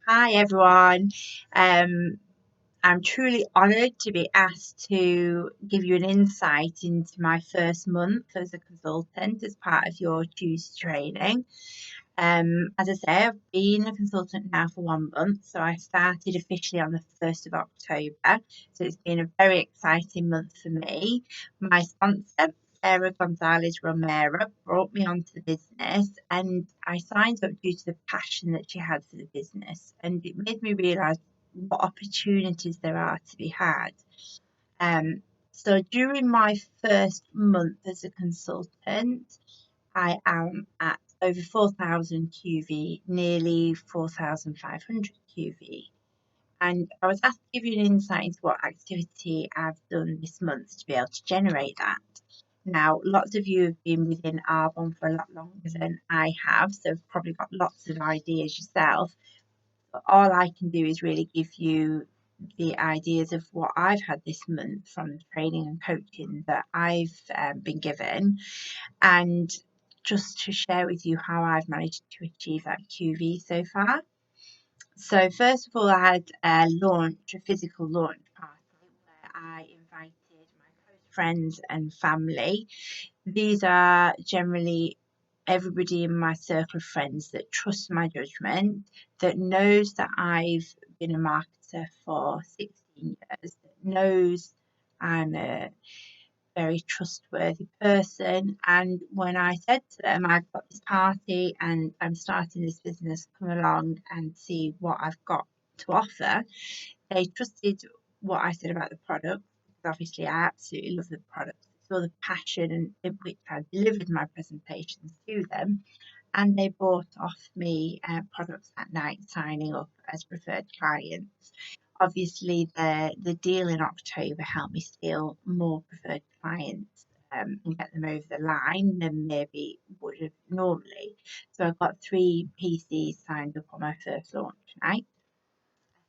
Hi everyone. Um, I'm truly honoured to be asked to give you an insight into my first month as a consultant as part of your Choose training. As I say, I've been a consultant now for 1 month, so I started officially on the 1st of October. So it's been a very exciting month for me. My sponsor, Sarah Gonzalez Romero, brought me onto the business, and I signed up due to the passion that she had for the business. And it made me realise what opportunities there are to be had. Um, so during my first month as a consultant, I am at over 4,000 QV, nearly 4,500 QV. And I was asked to give you an insight into what activity I've done this month to be able to generate that. Now, lots of you have been within Arbonne for a lot longer than I have, so have probably got lots of ideas yourself. But all I can do is really give you the ideas of what I've had this month from the training and coaching that I've been given, and just to share with you how I've managed to achieve that QV so far. So first of all, I had a physical launch party where I invited my close friends and family. These are generally everybody in my circle of friends that trust my judgment, that knows that I've been a marketer for 16 years, that knows I'm a very trustworthy person. And when I said to them, I've got this party and I'm starting this business, come along and see what I've got to offer, they trusted what I said about the product. Because obviously, I absolutely love the product. Saw the passion in which I delivered my presentations to them, and they bought off me products that night, signing up as preferred clients. Obviously, the deal in October helped me steal more preferred clients and get them over the line than maybe would have normally. So I got 3 PCs signed up on my first launch night.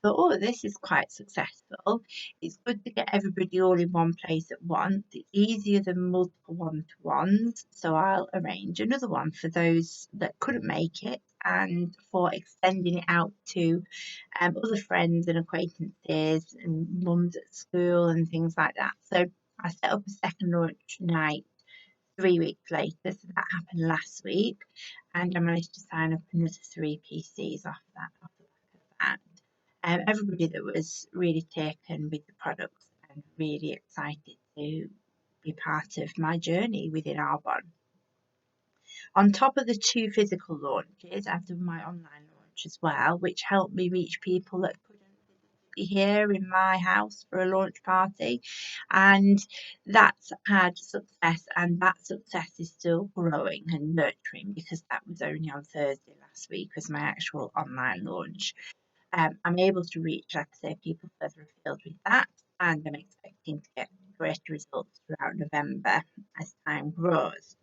Thought, oh, this is quite successful. It's good to get everybody all in one place at once. It's easier than multiple one-to-ones. So I'll arrange another one for those that couldn't make it and for extending it out to other friends and acquaintances and mums at school and things like that. So I set up a second launch night 3 weeks later. So that happened last week, and I managed to sign up another 3 PCs off the back of that. Everybody that was really taken with the products and really excited to be part of my journey within Arbonne. On top of the 2 physical launches, I've done my online launch as well, which helped me reach people that couldn't be here in my house for a launch party. And that's had success, and that success is still growing and nurturing because that was only on Thursday last week was my actual online launch. I'm able to reach, like I say, people further afield with that, and I'm expecting to get greater results throughout November as time grows.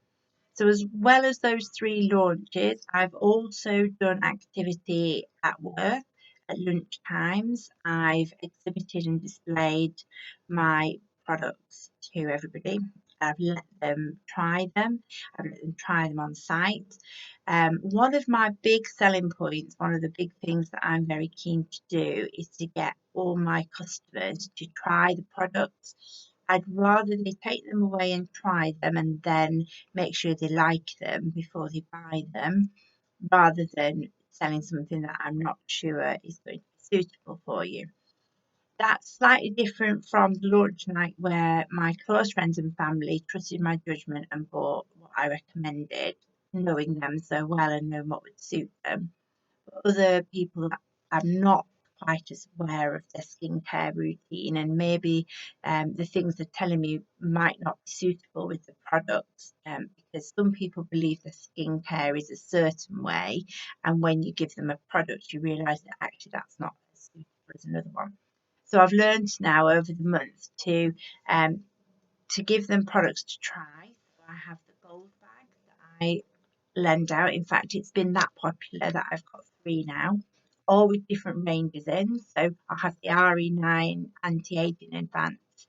So, as well as those 3 launches, I've also done activity at work at lunch times. I've exhibited and displayed my products to everybody. I've let them try them. I've let them try them on site. One of my big selling points, one of the big things that I'm very keen to do is to get all my customers to try the products. I'd rather they take them away and try them and then make sure they like them before they buy them, rather than selling something that I'm not sure is going to be suitable for you. That's slightly different from the launch night where my close friends and family trusted my judgment and bought what I recommended, knowing them so well and knowing what would suit them. But other people that are not quite as aware of their skincare routine, and maybe the things they're telling me might not be suitable with the products, because some people believe their skincare is a certain way, and when you give them a product you realise that actually that's not as suitable as another one. So I've learned now over the months to give them products to try. So I have the gold bag that I lend out. In fact, it's been that popular that I've got 3 now, all with different ranges in. So I have the RE9 anti-aging advanced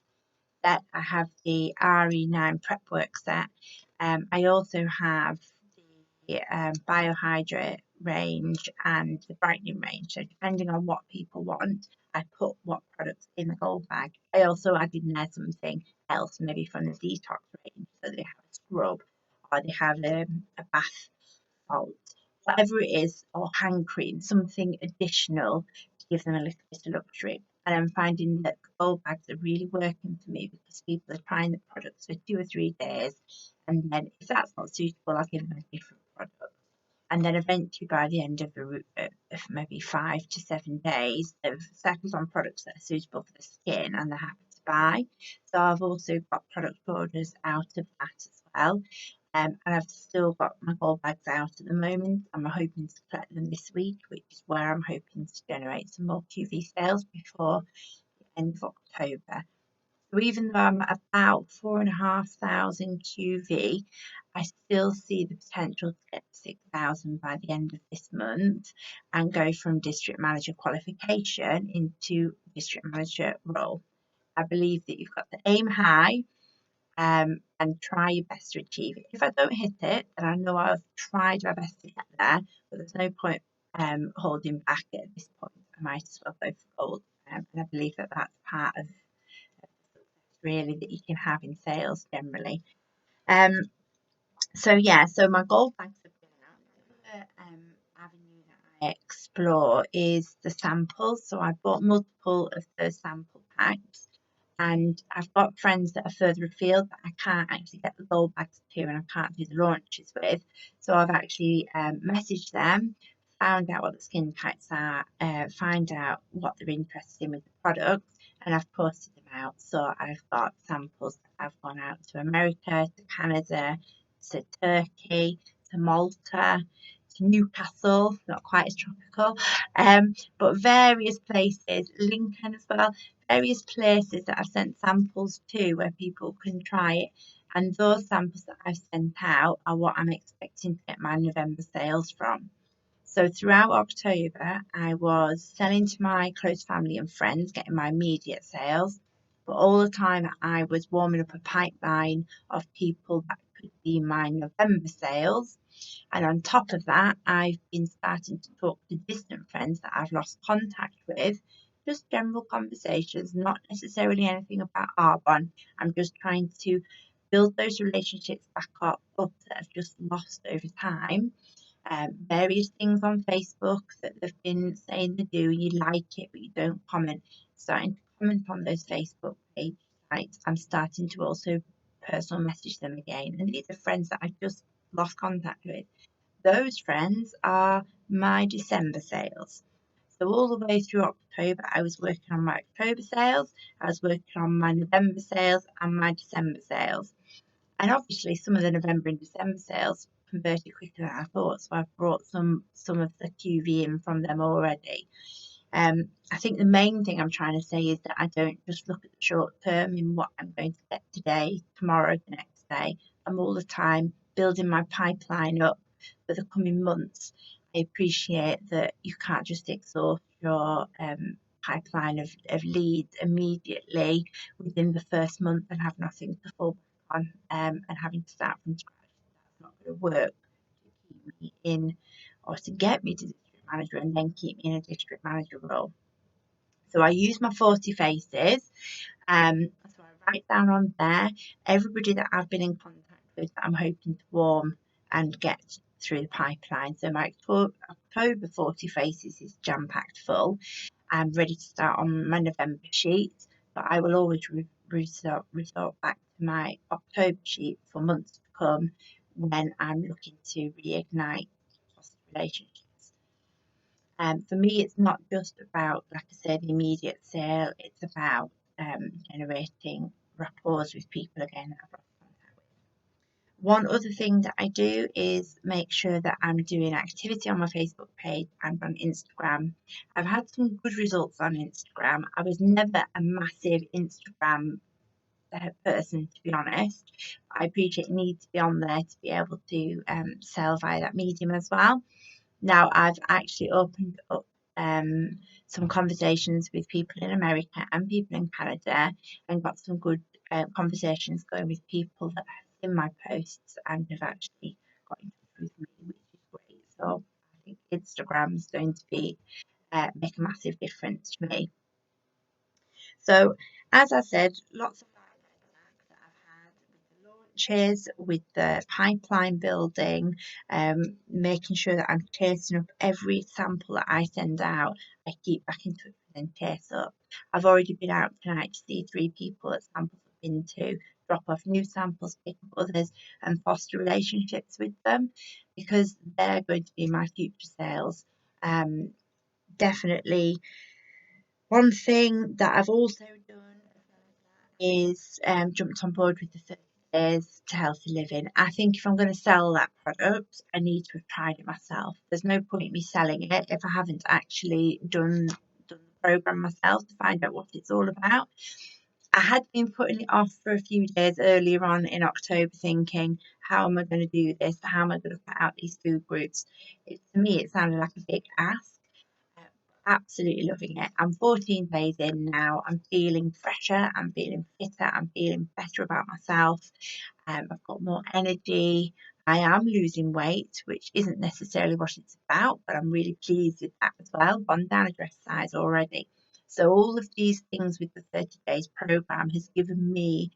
set. I have the RE9 prep work set. I also have the biohydrate range and the brightening range. So depending on what people want, I put what products in the gold bag. I also add in there something else, maybe from the detox range. So they have a scrub, or they have a bath salt, whatever it is, or hand cream, something additional to give them a little bit of luxury. And I'm finding that gold bags are really working for me because people are trying the products for 2 or 3 days, and then if that's not suitable, I'll give them a different product. And then eventually, by the end of of maybe 5 to 7 days, they've settled on products that are suitable for the skin and they're happy to buy. So I've also got product orders out of that as well. And I've still got my gold bags out at the moment. I'm hoping to collect them this week, which is where I'm hoping to generate some more QV sales before the end of October. So even though I'm at about 4,500 QV, I still see the potential to get to 6,000 by the end of this month and go from district manager qualification into district manager role. I believe that you've got to aim high, and try your best to achieve it. If I don't hit it, then I know I've tried my best to get there, but there's no point holding back at this point. I might as well go for gold. And I believe that that's part of really that you can have in sales generally. Um, so yeah, so my gold bags have been out. Another avenue that I explore is the samples. So I bought multiple of those sample packs, and I've got friends that are further afield that I can't actually get the gold bags to, and I can't do the launches with. So I've actually messaged them, found out what the skin types are, find out what they're interested in with the product, and I've posted them out. So I've got samples that have gone out to America, to Canada, to Turkey, to Malta, to Newcastle, not quite as tropical, but various places, Lincoln as well, various places that I've sent samples to where people can try it. And those samples that I've sent out are what I'm expecting to get my November sales from. So throughout October, I was selling to my close family and friends, getting my immediate sales. But all the time, I was warming up a pipeline of people that could be my November sales. And on top of that, I've been starting to talk to distant friends that I've lost contact with, just general conversations, not necessarily anything about Arbonne. I'm just trying to build those relationships back up that I've just lost over time. Various things on Facebook that they've been saying they do, you like it, but you don't comment. Starting to comment on those Facebook page sites. I'm starting to also personal message them again. And these are friends that I've just lost contact with. Those friends are my December sales. So all the way through October, I was working on my October sales, I was working on my November sales and my December sales. And obviously some of the November and December sales converted quicker than I thought. So I've brought some of the QV in from them already. I think the main thing I'm trying to say is that I don't just look at the short term in what I'm going to get today, tomorrow, the next day. I'm all the time building my pipeline up for the coming months. I appreciate that you can't just exhaust your pipeline of leads immediately within the first month and have nothing to fall back on, and having to start from scratch. That's not going to work to keep me in or to get me to district manager and then keep me in a district manager role. So I use my 40 faces. So I write down on there everybody that I've been in contact with that I'm hoping to warm and get through the pipeline. So my October 40 faces is jam packed full. I'm ready to start on my November sheet, but I will always resort back to my October sheet for months to come when I'm looking to reignite relationships. For me, it's not just about, like I said, the immediate sale. It's about generating rapport with people again that I've lost contact with. One other thing that I do is make sure that I'm doing activity on my Facebook page and on Instagram. I've had some good results on Instagram. I was never a massive Instagram person, to be honest. I appreciate you need to be on there to be able to sell via that medium as well. Now, I've actually opened up some conversations with people in America and people in Canada and got some good conversations going with people that have seen my posts and have actually got in touch with me, which is great. So I think Instagram is going to be make a massive difference to me. So, as I said, lots of feedback that I've had with the launches, with the pipeline building, making sure that I'm chasing up every sample that I send out. I keep back in touch with them, chase up. I've already been out tonight to see 3 people that samples have been to, drop off new samples, pick up others, and foster relationships with them because they're going to be my future sales. Definitely. One thing that I've also done is jumped on board with the 30 days to healthy living. I think if I'm going to sell that product, I need to have tried it myself. There's no point me selling it if I haven't actually done the program myself to find out what it's all about. I had been putting it off for a few days earlier on in October, thinking, how am I going to do this? How am I going to put out these food groups? To me, it sounded like a big ask. Absolutely loving it. I'm 14 days in now. I'm feeling fresher. I'm feeling fitter. I'm feeling better about myself. I've got more energy. I am losing weight, which isn't necessarily what it's about, but I'm really pleased with that as well. Gone down a dress size already. So all of these things with the 30 days program has given me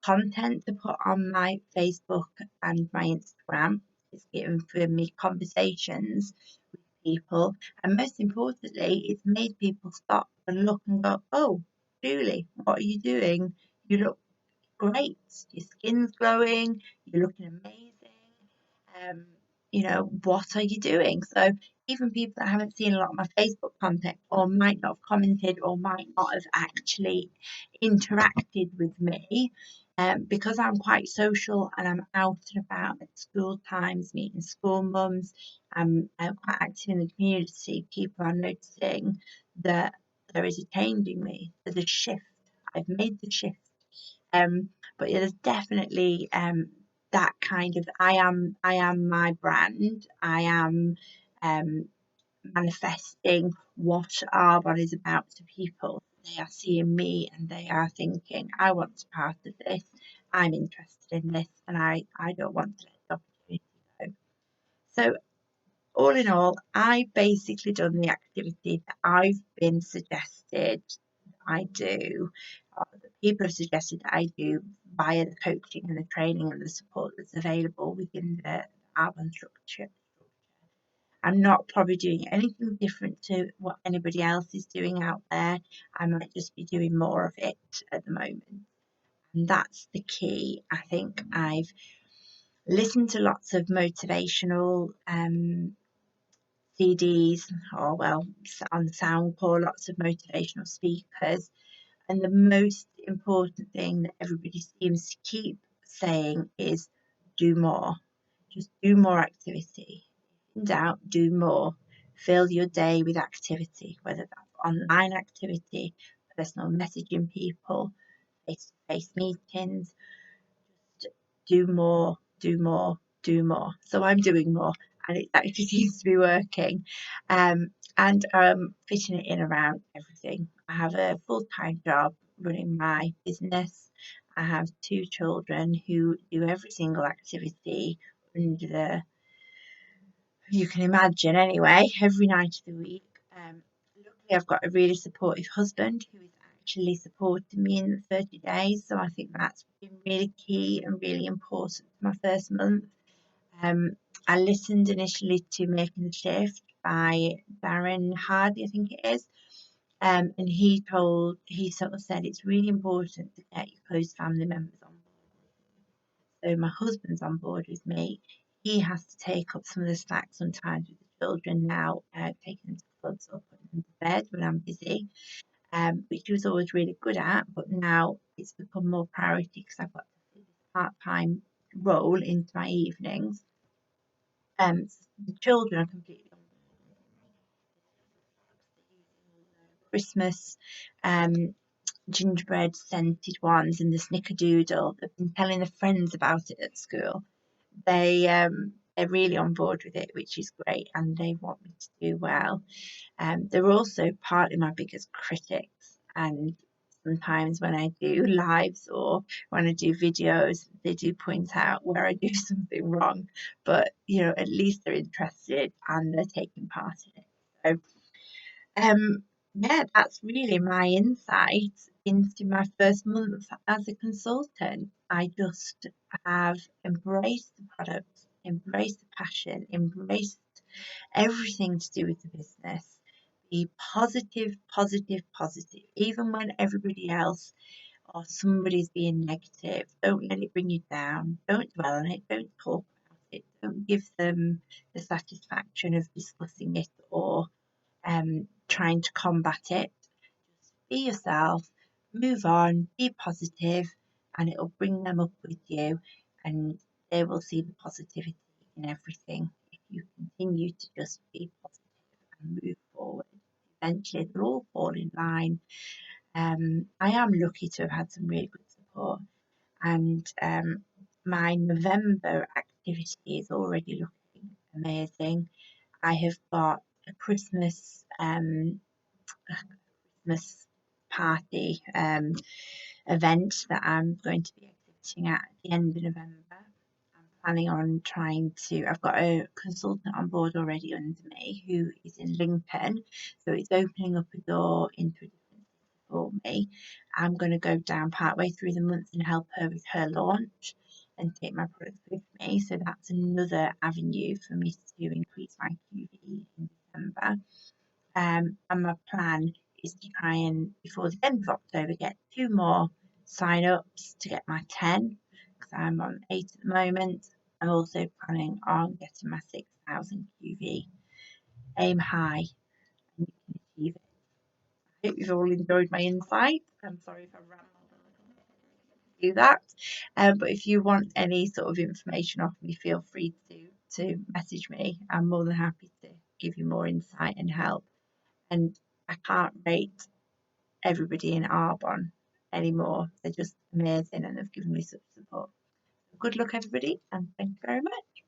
content to put on my Facebook and my Instagram. It's given for me conversations with people, and most importantly, it's made people stop and look and go, "Oh, Julie, what are you doing? You look great. Your skin's glowing. You're looking amazing. Um, what are you doing?" So even people that haven't seen a lot of my Facebook content or might not have commented or might not have actually interacted with me, because I'm quite social and I'm out and about at school times, meeting school mums, I'm quite active in the community, people are noticing that there is a change in me. There's a shift. I've made the shift. But yeah, there's definitely that kind of I am my brand. I am um, manifesting what Arbonne is about to people. They are seeing me and they are thinking, I want to be part of this. I'm interested in this, and I don't want to let the opportunity go. So all in all, I basically done the activity that I've been suggested I do, that people have suggested that I do via the coaching and the training and the support that's available within the Arbonne structure. I'm not probably doing anything different to what anybody else is doing out there. I might just be doing more of it at the moment. And that's the key. I think I've listened to lots of motivational CDs, or well, on SoundCloud, lots of motivational speakers. And the most important thing that everybody seems to keep saying is do more. Just do more activity. In doubt, do more. Fill your day with activity, whether that's online activity, personal messaging people, face to face meetings. Just do more, do more, do more. So I'm doing more, and it actually seems to be working. And fitting it in around everything. I have a full-time job running my business. I have 2 children who do every single activity under the, you can imagine anyway, every night of the week. Luckily, I've got a really supportive husband who is actually supporting me in the 30 days. So I think that's been really key and really important for my first month. I listened initially to Making the Shift by Darren Hardy, I think it is. And he sort of said it's really important to get your close family members on board. So my husband's on board with me. He has to take up some of the slack sometimes with the children now, taking them to clubs or putting them to bed when I'm busy, which he was always really good at. But now it's become more priority because I've got to fit this part-time role into my evenings. The children are completely on Christmas gingerbread scented ones and the snickerdoodle. They've been telling their friends about it at school. They're really on board with it, which is great, and they want me to do well. They're also partly my biggest critics, and sometimes when I do lives or when I do videos, they do point out where I do something wrong, but at least they're interested and they're taking part in it. So yeah, that's really my insight into my first month as a consultant. I just have embraced the product, embraced the passion, embraced everything to do with the business. Be positive, positive, positive. Even when everybody else or somebody's being negative, don't let it bring you down. Don't dwell on it. Don't talk about it. Don't give them the satisfaction of discussing it or trying to combat it. Just be yourself, move on, be positive, and it'll bring them up with you, and they will see the positivity in everything. If you continue to just be positive and move forward, eventually they'll all fall in line. I am lucky to have had some really good support, and my November activity is already looking amazing. I have got a Christmas party event that I'm going to be exhibiting at the end of November. I'm planning on I've got a consultant on board already under me who is in Lincoln, so it's opening up a door into a different city for me. I'm going to go down partway through the month and help her with her launch and take my products with me. So that's another avenue for me to increase my QV in December. And my plan is to try and, before the end of October, get 2 more sign-ups to get my 10, because I'm on 8 at the moment. I'm also planning on getting my 6,000 QV. Aim high and you can achieve it. I hope you've all enjoyed my insight. I'm sorry if I rambled a little bit to do that. But if you want any sort of information off me, feel free to message me. I'm more than happy to give you more insight and help. And I can't rate everybody in Arbonne anymore. They're just amazing and they've given me such support. Good luck, everybody, and thank you very much.